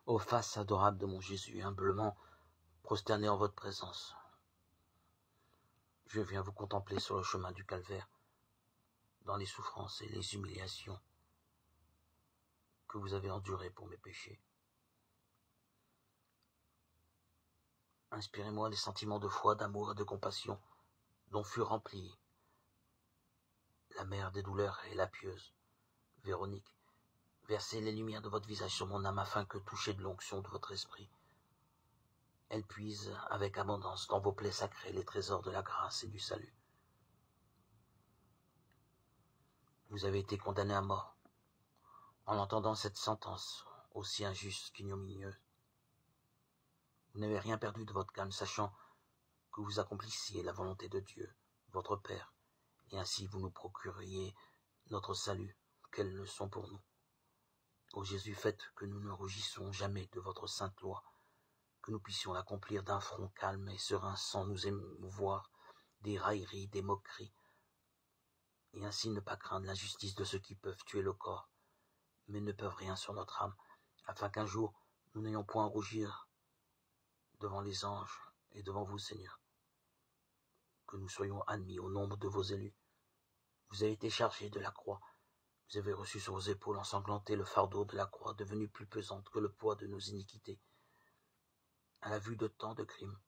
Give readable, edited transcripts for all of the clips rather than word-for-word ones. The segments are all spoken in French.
Ô face adorable de mon Jésus, humblement prosterné en votre présence, je viens vous contempler sur le chemin du calvaire, dans les souffrances et les humiliations que vous avez endurées pour mes péchés. Inspirez-moi des sentiments de foi, d'amour et de compassion dont fut remplie la mère des douleurs et la pieuse, Véronique. Versez les lumières de votre visage sur mon âme afin que, touchée de l'onction de votre esprit, elle puise avec abondance dans vos plaies sacrées les trésors de la grâce et du salut. Vous avez été condamné à mort en entendant cette sentence aussi injuste qu'ignominieuse. Vous n'avez rien perdu de votre calme, sachant que vous accomplissiez la volonté de Dieu, votre Père, et ainsi vous nous procuriez notre salut. Quelle leçon pour nous. Ô Jésus, faites que nous ne rougissons jamais de votre sainte loi, que nous puissions l'accomplir d'un front calme et serein sans nous émouvoir des railleries, des moqueries, et ainsi ne pas craindre l'injustice de ceux qui peuvent tuer le corps, mais ne peuvent rien sur notre âme, afin qu'un jour nous n'ayons point à rougir devant les anges et devant vous, Seigneur, que nous soyons admis au nombre de vos élus. Vous avez été chargé de la croix, vous avez reçu sur vos épaules ensanglanté le fardeau de la croix, devenu plus pesante que le poids de nos iniquités. À la vue de tant de crimes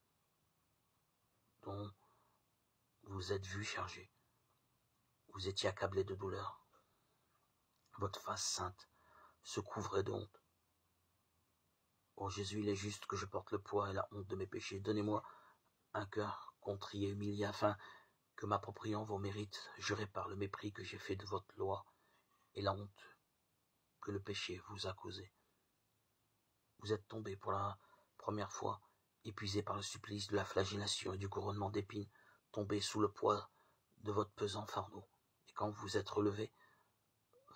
dont vous êtes vu chargé, vous étiez accablé de douleur. Votre face sainte se couvrait de honte. Ô Jésus, il est juste que je porte le poids et la honte de mes péchés. Donnez-moi un cœur contrit et humilié, afin que, m'appropriant vos mérites, je répare le mépris que j'ai fait de votre loi et la honte que le péché vous a causé. Vous êtes tombé pour la première fois, épuisé par le supplice de la flagellation et du couronnement d'épines, tombé sous le poids de votre pesant fardeau. Et quand vous êtes relevé,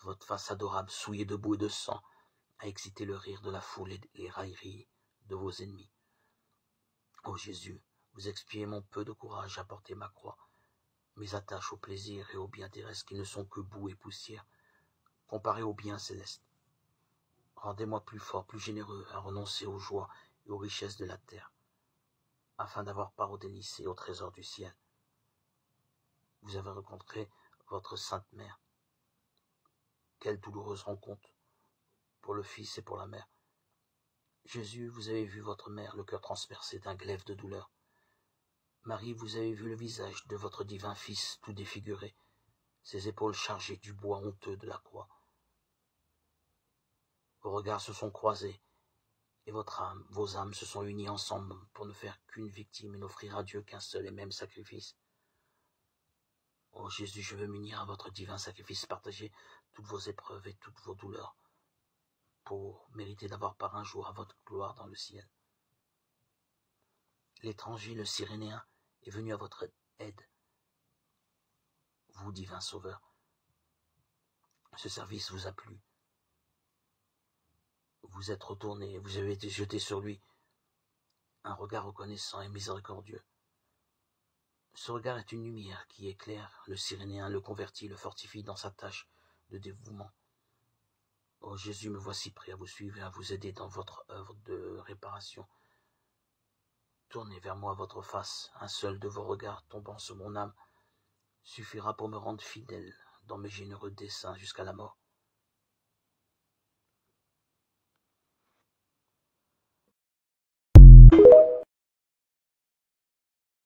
votre face adorable, souillée de boue et de sang, a excité le rire de la foule et les railleries de vos ennemis. Ô Jésus, vous expiez mon peu de courage à porter ma croix, mes attaches au plaisir et au bien terrestre qui ne sont que boue et poussière, comparés au bien céleste. Rendez-moi plus fort, plus généreux à renoncer aux joies et aux richesses de la terre, afin d'avoir part aux délices et aux trésors du ciel. Vous avez rencontré votre sainte mère. Quelle douloureuse rencontre pour le fils et pour la mère. Jésus, vous avez vu votre mère, le cœur transpercé d'un glaive de douleur. Marie, vous avez vu le visage de votre divin Fils tout défiguré, ses épaules chargées du bois honteux de la croix. Vos regards se sont croisés, et vos âmes se sont unies ensemble pour ne faire qu'une victime et n'offrir à Dieu qu'un seul et même sacrifice. Ô Jésus, je veux m'unir à votre divin sacrifice, partager toutes vos épreuves et toutes vos douleurs, pour mériter d'avoir part un jour à votre gloire dans le ciel. L'étranger, le Cyrénéen, est venu à votre aide. Vous, divin Sauveur, ce service vous a plu. Vous êtes retourné, vous avez été jeté sur lui un regard reconnaissant et miséricordieux. Ce regard est une lumière qui éclaire le Cyrénéen, le convertit, le fortifie dans sa tâche de dévouement. Oh Jésus, me voici prêt à vous suivre et à vous aider dans votre œuvre de réparation. Tournez vers moi votre face, un seul de vos regards tombant sur mon âme suffira pour me rendre fidèle dans mes généreux desseins jusqu'à la mort.